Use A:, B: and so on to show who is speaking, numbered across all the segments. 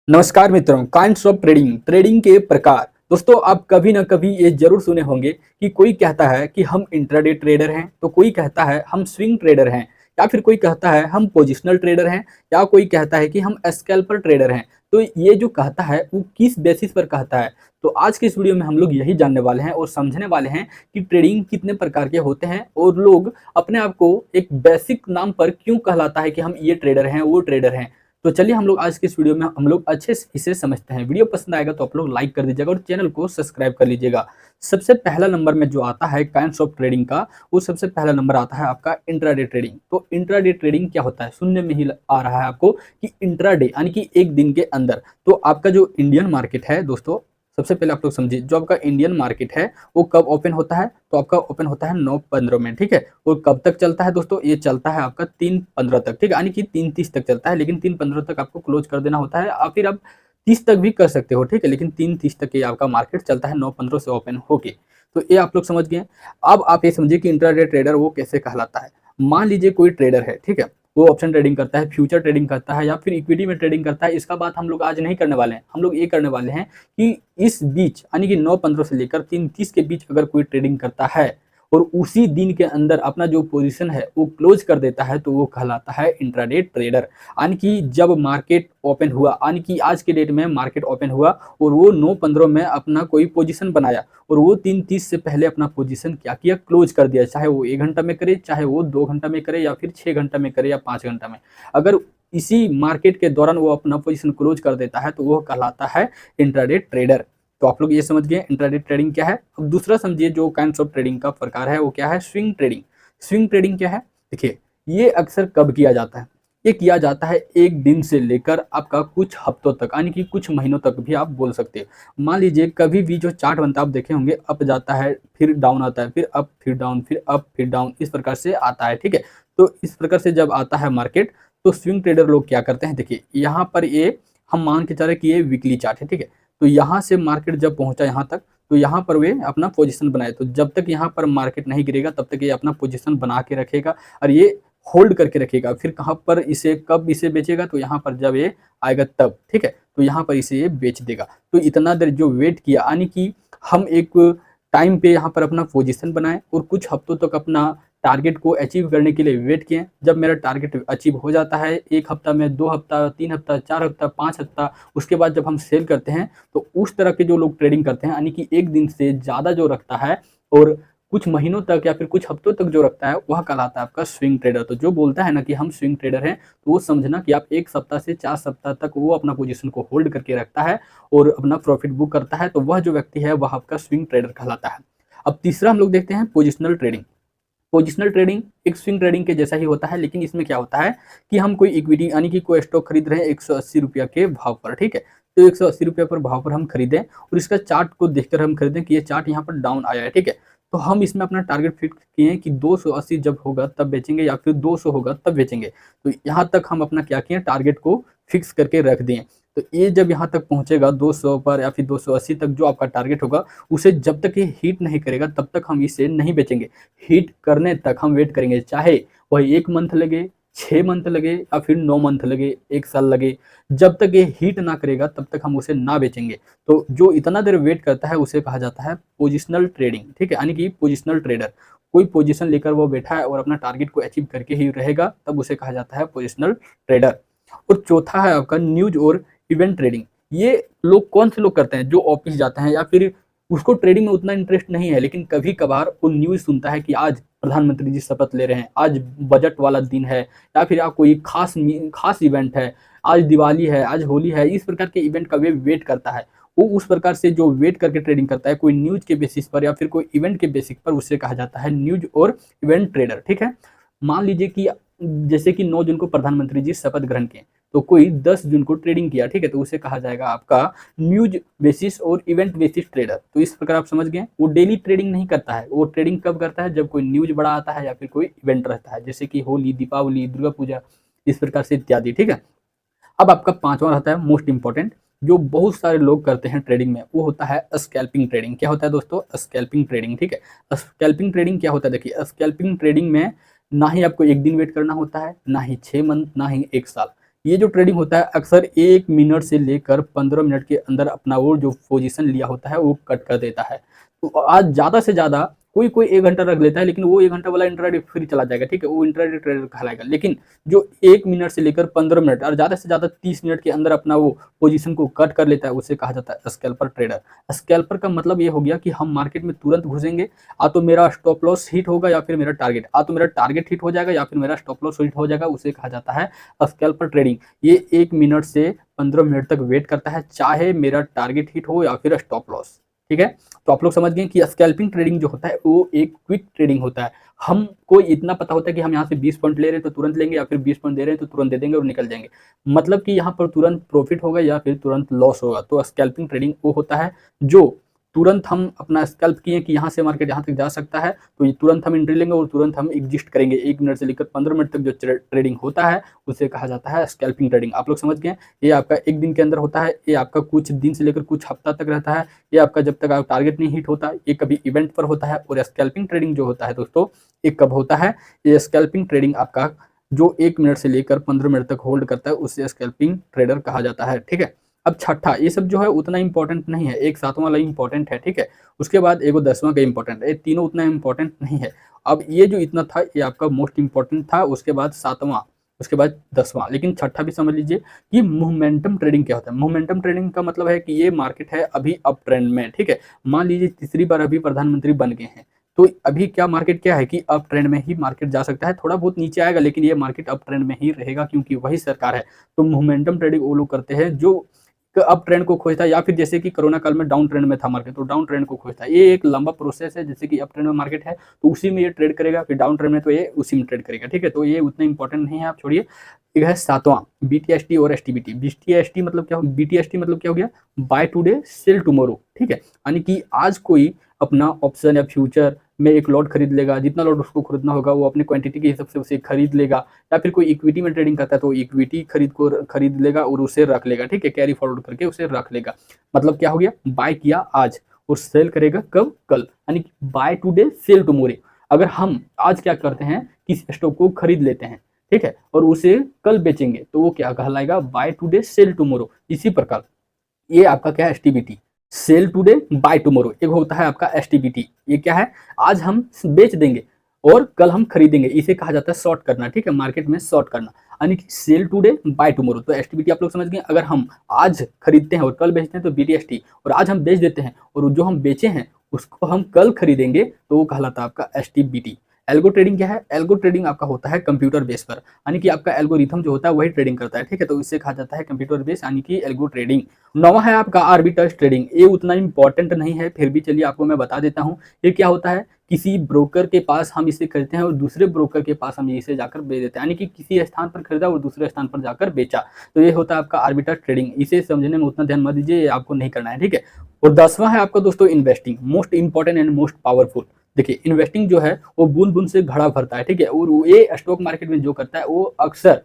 A: नमस्कार मित्रों, kinds of trading trading के प्रकार। दोस्तों, आप कभी ना कभी ये जरूर सुने होंगे कि कोई कहता है कि हम इंट्राडे ट्रेडर हैं, तो कोई कहता है हम स्विंग ट्रेडर हैं, या फिर कोई कहता है हम पोजिशनल ट्रेडर हैं, या कोई कहता है कि हम स्कैल्पर ट्रेडर हैं। तो ये जो कहता है वो किस बेसिस पर कहता है? तो आज के इस वीडियो में हम लोग यही जानने वाले हैं और समझने वाले हैं कि ट्रेडिंग कितने प्रकार के होते हैं और लोग अपने आप को एक बेसिक नाम पर क्यों कहलाता है कि हम ये ट्रेडर हैं, वो ट्रेडर हैं। तो चलिए हम लोग आज के इस वीडियो में हम लोग अच्छे से इसे समझते हैं। वीडियो पसंद आएगा तो आप लोग लाइक कर दीजिएगा और चैनल को सब्सक्राइब कर लीजिएगा। सबसे पहला नंबर में जो आता है काइंड्स ऑफ ट्रेडिंग का, वो सबसे पहला नंबर आता है आपका इंट्राडे ट्रेडिंग। तो इंट्राडे ट्रेडिंग क्या होता है? सुनने में ही आ रहा है आपको कि इंट्राडे यानी कि एक दिन के अंदर। तो आपका जो इंडियन मार्केट है दोस्तों, सबसे पहले आप लोग समझिए, जो आपका इंडियन मार्केट है वो कब ओपन होता है? तो आपका ओपन होता है 9:15 में, ठीक है। और कब तक चलता है दोस्तों? ये चलता है आपका 3:15 तक, ठीक है, यानी कि 3:30 तक चलता है, लेकिन 3:15 तक आपको क्लोज कर देना होता है, या फिर आप 30 तक भी कर सकते हो, ठीक है, लेकिन 3:30 तक ये आपका मार्केट चलता है 9:15 से ओपन होके। तो ये आप लोग समझ गए। अब आप ये समझिए कि इंट्राडे ट्रेडर वो कैसे कहलाता है। मान लीजिए कोई ट्रेडर है, ठीक है, वो ऑप्शन ट्रेडिंग करता है, फ्यूचर ट्रेडिंग करता है, या फिर इक्विटी में ट्रेडिंग करता है। इसका बात हम लोग आज नहीं करने वाले हैं। हम लोग ये करने वाले हैं कि इस बीच यानी कि 9:15 से लेकर 3:30 के बीच अगर कोई ट्रेडिंग करता है और उसी दिन के अंदर अपना जो पोजीशन है वो क्लोज कर देता है, तो वो कहलाता है इंट्राडे ट्रेडर। यानी कि जब मार्केट ओपन हुआ, यानी कि आज के डेट में मार्केट ओपन हुआ और वो 9:15 में अपना कोई पोजीशन बनाया और वो 3:30 से पहले अपना पोजीशन क्या किया? क्लोज कर दिया। चाहे वो 1 घंटा में करे, चाहे वो 2 घंटा में करे, या फिर 6 घंटा में करे, या 5 घंटा में। अगर इसी मार्केट के दौरान वो अपना पोजीशन क्लोज कर देता है, तो वो कहलाता है इंट्राडे ट्रेडर। तो आप लोग ये समझ गए इंट्राडे ट्रेडिंग क्या है। अब दूसरा समझिए, जो काइंड्स ऑफ ट्रेडिंग का प्रकार है वो क्या है? Swing trading. स्विंग ट्रेडिंग क्या है? देखिए, ये अक्सर कब किया जाता है? ये किया जाता है एक दिन से लेकर आपका कुछ हफ्तों तक, यानी कि कुछ महीनों तक भी आप बोल सकते हैं। मान लीजिए कभी भी जो चार्ट बनता है आप देखे होंगे, अप जाता है, फिर डाउन आता है, फिर अप, फिर डाउन, फिर अप, फिर डाउन, इस प्रकार से आता है, ठीक है। तो इस प्रकार से जब आता है मार्केट, तो स्विंग ट्रेडर लोग क्या करते हैं? देखिए, यहाँ पर ये हम मान के चले कि ये वीकली चार्ट है, ठीक है। तो यहाँ से मार्केट जब पहुंचा यहाँ तक, तो यहाँ पर वे अपना पोजीशन बनाए। तो जब तक यहाँ पर मार्केट नहीं गिरेगा तब तक ये अपना पोजीशन बना के रखेगा और ये होल्ड करके रखेगा। फिर कहाँ पर इसे, कब इसे बेचेगा? तो यहाँ पर जब ये आएगा तब, ठीक है। तो यहाँ पर इसे ये बेच देगा। तो इतना देर जो वेट किया, यानी कि हम एक टाइम पे यहाँ पर अपना पोजीशन बनाए और कुछ हफ्तों तक अपना टारगेट को अचीव करने के लिए वेट किए। जब मेरा टारगेट अचीव हो जाता है, 1 हफ्ता में, 2 हफ्ता, 3 हफ्ता, 4 हफ्ता, 5 हफ्ता, उसके बाद जब हम सेल करते हैं, तो उस तरह के जो लोग ट्रेडिंग करते हैं, यानी कि एक दिन से ज़्यादा जो रखता है और कुछ महीनों तक या फिर कुछ हफ्तों तक जो रखता है, वह कहलाता है आपका स्विंग ट्रेडर। तो जो बोलता है ना कि हम स्विंग ट्रेडर हैं, तो वो समझना कि आप 1 सप्ताह से 4 सप्ताह तक वो अपना पोजीशन को होल्ड करके रखता है और अपना प्रॉफिट बुक करता है, तो वह जो व्यक्ति है वह आपका स्विंग ट्रेडर कहलाता है। अब तीसरा हम लोग देखते हैं पोजिशनल ट्रेडिंग। पोजिशनल ट्रेडिंग एक स्विंग ट्रेडिंग के जैसा ही होता है, लेकिन इसमें क्या होता है कि हम कोई इक्विटी यानी कि कोई स्टॉक खरीद रहे हैं 180 रुपया के भाव पर, ठीक है। तो 180 रुपया पर भाव पर हम खरीदें और इसका चार्ट को देखकर हम खरीदें कि ये चार्ट यहाँ पर डाउन आया है, ठीक है। तो हम इसमें अपना टारगेट फिक्स किए हैं कि 280 जब होगा तब बेचेंगे, या फिर 200 होगा तब बेचेंगे। तो यहाँ तक हम अपना क्या किए? टारगेट को फिक्स करके रख दिए। तो ये जब यहाँ तक पहुँचेगा 200 पर या फिर 280 तक, जो आपका टारगेट होगा, उसे जब तक ये हिट नहीं करेगा तब तक हम इसे नहीं बेचेंगे। हिट करने तक हम वेट करेंगे, चाहे वह 1 मंथ लगे, 6 मंथ लगे, या फिर 9 मंथ लगे, 1 साल लगे। जब तक ये हिट ना करेगा तब तक हम उसे ना बेचेंगे। तो जो इतना देर वेट करता है उसे कहा जाता है पोजिशनल ट्रेडिंग, ठीक है, यानी कि पोजिशनल ट्रेडर। कोई पोजीशन लेकर वो बैठा है और अपना टारगेट को अचीव करके ही रहेगा, तब उसे कहा जाता है पोजिशनल ट्रेडर। और चौथा है आपका न्यूज और इवेंट ट्रेडिंग। ये लोग कौन से लोग करते हैं? जो ऑफिस जाते हैं, या फिर उसको ट्रेडिंग में उतना इंटरेस्ट नहीं है, लेकिन कभी कभार वो न्यूज़ सुनता है कि आज प्रधानमंत्री जी शपथ ले रहे हैं, आज बजट वाला दिन है, या फिर आप कोई खास इवेंट है, आज दिवाली है, आज होली है, इस प्रकार के इवेंट का वे वेट करता है। वो उस प्रकार से जो वेट करके ट्रेडिंग करता है, कोई न्यूज के बेसिस पर या फिर कोई इवेंट के बेसिस पर, उसे कहा जाता है न्यूज और इवेंट ट्रेडर, ठीक है। मान लीजिए कि जैसे कि 9 जून को प्रधानमंत्री जी शपथ ग्रहण किए, तो कोई 10 जून को ट्रेडिंग किया, ठीक है, तो उसे कहा जाएगा आपका न्यूज बेसिस और इवेंट बेसिस ट्रेडर। तो इस प्रकार आप समझ गए। वो डेली ट्रेडिंग नहीं करता है, वो ट्रेडिंग कब करता है? जब कोई न्यूज बड़ा आता है या फिर कोई इवेंट रहता है, जैसे कि होली, दीपावली, दुर्गा पूजा, इस प्रकार से इत्यादि, ठीक है। अब आपका पांचवा रहता है मोस्ट इंपॉर्टेंट, जो बहुत सारे लोग करते हैं ट्रेडिंग में, वो होता है स्कैल्पिंग ट्रेडिंग। क्या होता है दोस्तों? स्कैल्पिंग ट्रेडिंग, ठीक है। स्कैल्पिंग ट्रेडिंग क्या होता है? देखिए, स्कैल्पिंग ट्रेडिंग में ना ही आपको एक दिन वेट करना होता है, ना ही 6 मंथ, ना ही 1 साल। ये जो ट्रेडिंग होता है अक्सर 1 मिनट से लेकर 15 मिनट के अंदर अपना वो जो पोजीशन लिया होता है वो कट कर देता है। तो आज ज़्यादा से ज़्यादा कोई 1 घंटा रख लेता है, लेकिन वो 1 घंटा वाला इंट्राडे फिर चला जाएगा, ठीक है? वो इंट्राडे ट्रेडर कहलाएगा। लेकिन जो 1 मिनट से लेकर 15 मिनट और ज़्यादा से ज़्यादा 30 मिनट के अंदर अपना वो पोजीशन को कट कर लेता है, उसे कहा जाता है स्कैल्पर ट्रेडर। स्कैल्पर का मतलब ये हो गया कि हम मार्केट में तुरंत घुसेंगे, तो मेरा स्टॉप लॉस हिट होगा या फिर मेरा टारगेट, तो मेरा टारगेट हिट हो जाएगा या फिर मेरा स्टॉप लॉस हिट हो जाएगा, उसे कहा जाता है स्कैल्पर ट्रेडिंग। ये 1 मिनट से 15 मिनट तक वेट करता है, चाहे मेरा टारगेट हिट हो या फिर स्टॉप लॉस, ठीक है? तो आप लोग समझ गए कि स्कैल्पिंग ट्रेडिंग जो होता है वो एक क्विक ट्रेडिंग होता है। हमको इतना पता होता है कि हम यहाँ से 20 पॉइंट ले रहे हैं तो तुरंत लेंगे, या फिर 20 पॉइंट दे रहे हैं तो तुरंत दे देंगे और निकल जाएंगे। मतलब कि यहाँ पर तुरंत प्रॉफिट होगा या फिर तुरंत लॉस होगा। तो स्कैल्पिंग ट्रेडिंग वो होता है जो तुरंत हम अपना स्कैल्प किए कि यहाँ से मार्केट यहाँ तक जा सकता है, तो ये तुरंत हम एंट्री लेंगे और तुरंत हम एग्जिस्ट करेंगे। 1 मिनट से लेकर 15 मिनट तक जो ट्रेडिंग होता है उसे कहा जाता है स्कैल्पिंग ट्रेडिंग। आप लोग समझ गए? ये आपका 1 दिन के अंदर होता है, ये आपका कुछ दिन से लेकर कुछ हफ्ता तक रहता है, ये आपका जब तक आप टारगेट नहीं हिट होता, ये कभी इवेंट पर होता है। और स्कैल्पिंग ट्रेडिंग जो होता है दोस्तों, ये कब होता है? ये स्कैल्पिंग ट्रेडिंग आपका जो 1 मिनट से लेकर 15 मिनट तक होल्ड करता है उसे स्कैल्पिंग ट्रेडर कहा जाता है, ठीक है? अब छठा, ये सब जो है उतना इंपॉर्टेंट नहीं है, एक 7वां वाला इंपॉर्टेंट है, ठीक है? उसके बाद एगो 10वां का इंपॉर्टेंट है, ये तीनों उतना इंपॉर्टेंट नहीं है। अब ये जो इतना था ये आपका मोस्ट इंपॉर्टेंट था, उसके बाद 7वां, उसके बाद 10वां, लेकिन छठा भी समझ लीजिए कि मोमेंटम ट्रेडिंग क्या होता है। मोमेंटम ट्रेडिंग का मतलब है कि ये मार्केट है अभी अप ट्रेंड में, ठीक है? मान लीजिए तीसरी बार अभी प्रधानमंत्री बन गए हैं, तो अभी क्या मार्केट क्या है कि अप ट्रेंड में ही मार्केट जा सकता है, थोड़ा बहुत नीचे आएगा लेकिन ये मार्केट अप ट्रेंड में ही रहेगा क्योंकि वही सरकार है। तो मोमेंटम ट्रेडिंग वो लोग करते हैं जो अप ट्रेंड को खोजता है, या फिर जैसे कि कोरोना काल में डाउन ट्रेंड में था मार्केट, तो डाउन ट्रेंड को खोजता है। ये एक लंबा प्रोसेस है, जैसे कि अप ट्रेंड में मार्केट है तो उसी में ये ट्रेड करेगा, फिर डाउन ट्रेंड में तो ये उसी में ट्रेड करेगा, ठीक है? तो ये उतना इंपॉर्टेंट नहीं है, आप छोड़िए। एक है 7वां, बीटीएसटी और एसटीबीटी। बीटीएसटी मतलब क्या हो, बीटीएसटी मतलब क्या हो गया? बाय टुडे सेल टुमारो, ठीक है? यानी कि आज कोई अपना ऑप्शन या फ्यूचर में एक लॉट खरीद लेगा, जितना लॉट उसको खरीदना होगा वो अपने क्वांटिटी के हिसाब से उसे खरीद लेगा, या फिर कोई इक्विटी में ट्रेडिंग करता है तो इक्विटी खरीद लेगा और उसे रख लेगा, ठीक है? कैरी फॉरवर्ड करके उसे रख लेगा। मतलब क्या हो गया? बाय किया आज और सेल करेगा कब? कल, यानी कि बाय टुडे सेल टुमारो। अगर हम आज क्या करते हैं, किसी स्टॉक को खरीद लेते हैं, ठीक है, और उसे कल बेचेंगे तो वो क्या कहलाएगा? Buy today sell tomorrow. इसी प्रकार ये आपका क्या है? STBT, sell today buy tomorrow. एक होता है आपका एसटीबीटी, ये क्या है? आज हम बेच देंगे और कल हम खरीदेंगे, इसे कहा जाता है शॉर्ट करना, ठीक है? मार्केट में शॉर्ट करना, यानी कि सेल टुडे बाय टुमारो। तो एसटीबीटी आप लोग समझ गए। अगर हम आज खरीदते हैं और कल बेचते हैं तो बीटीएसटी, और आज हम बेच देते हैं और जो हम बेचे हैं उसको हम कल खरीदेंगे तो वो कहलाता है आपका एसटीबीटी। एल्गो ट्रेडिंग क्या है? एल्गो ट्रेडिंग आपका होता है कंप्यूटर बेस पर, यानी कि आपका एल्गोरिथम जो होता है वही ट्रेडिंग करता है, ठीक है? तो इससे कहा जाता है कंप्यूटर बेस, यानी कि एल्गो ट्रेडिंग। 9वां है आपका आर्बिट्राज ट्रेडिंग। ये उतना इंपॉर्टेंट नहीं है, फिर भी चलिए आपको मैं बता देता हूँ। ये क्या होता है? किसी ब्रोकर के पास हम इसे खरीदते हैं और दूसरे ब्रोकर के पास हम इसे जाकर बेच देते हैं, यानी कि किसी स्थान पर खरीदा और दूसरे स्थान पर जाकर बेचा। तो ये होता है आपका आर्बिट्राज ट्रेडिंग। इसे समझने में उतना ध्यान मत दीजिए, ये आपको नहीं करना है, ठीक है? और 10वां है आपका दोस्तों investing, most important and most powerful. देखिए इन्वेस्टिंग जो है वो बूंद बूंद से घड़ा भरता है, ठीक है? और ये स्टॉक मार्केट में जो करता है वो अक्सर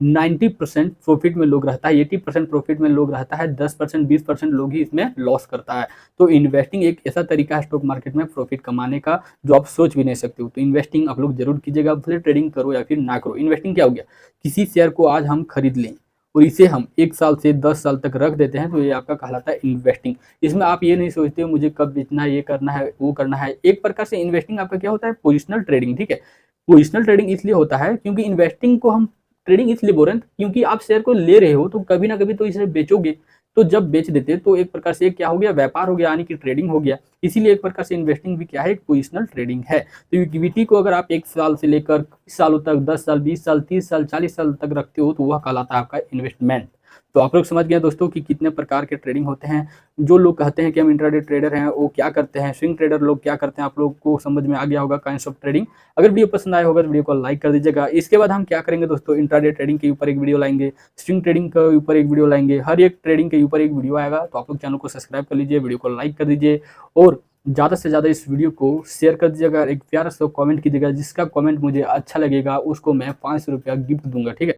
A: 90% प्रॉफिट में लोग रहता है, 80% प्रॉफिट में लोग रहता है, 10% 20% लोग ही इसमें लॉस करता है। तो इन्वेस्टिंग एक ऐसा तरीका है स्टॉक मार्केट में प्रॉफिट कमाने का जो आप सोच भी नहीं सकते हो। तो इन्वेस्टिंग आप लोग जरूर कीजिएगा, भले ट्रेडिंग करो या फिर ना करो। इन्वेस्टिंग क्या हो गया? किसी शेयर को आज हम खरीद लें और इसे हम 1 साल से 10 साल तक रख देते हैं तो ये आपका कहलाता है इन्वेस्टिंग। इसमें आप ये नहीं सोचते हो मुझे कब बेचना है, ये करना है, वो करना है। एक प्रकार से इन्वेस्टिंग आपका क्या होता है? पोजिशनल ट्रेडिंग, ठीक है? पोजिशनल ट्रेडिंग इसलिए होता है क्योंकि इन्वेस्टिंग को हम ट्रेडिंग इसलिए बोल रहे हैं क्योंकि आप शेयर को ले रहे हो तो कभी ना कभी तो इसे बेचोगे, तो जब बेच देते तो एक प्रकार से क्या हो गया? व्यापार हो गया, यानी कि ट्रेडिंग हो गया। इसीलिए एक प्रकार से इन्वेस्टिंग भी क्या है? एक पोजिशनल ट्रेडिंग है। तो इक्विटी को अगर आप 1 साल से लेकर 20 सालों तक, 10 साल, 20 साल, 30 साल, 40 साल तक रखते हो तो वह कहलाता है आपका इन्वेस्टमेंट। तो आप लोग समझ गए दोस्तों कि कितने प्रकार के ट्रेडिंग होते हैं। जो लोग कहते हैं कि हम इंट्राडे ट्रेडर हैं वो क्या करते हैं, स्विंग ट्रेडर लोग क्या करते हैं, आप लोग को समझ में आ गया होगा काइंड्स ऑफ ट्रेडिंग। अगर वीडियो पसंद आया होगा तो वीडियो को लाइक कर दीजिएगा। इसके बाद हम क्या करेंगे दोस्तों? इंट्राडे ट्रेडिंग के ऊपर एक वीडियो लाएंगे, स्विंग ट्रेडिंग के ऊपर एक वीडियो लाएंगे, हर एक ट्रेडिंग के ऊपर एक वीडियो आएगा। तो आप लोग चैनल को सब्सक्राइब कर लीजिए, वीडियो को लाइक कर दीजिए और ज़्यादा से ज़्यादा इस वीडियो को शेयर कर दीजिएगा। एक प्यारा सा कमेंट कीजिएगा, जिसका कमेंट मुझे अच्छा लगेगा उसको मैं 500 रुपया गिफ्ट दूंगा, ठीक है?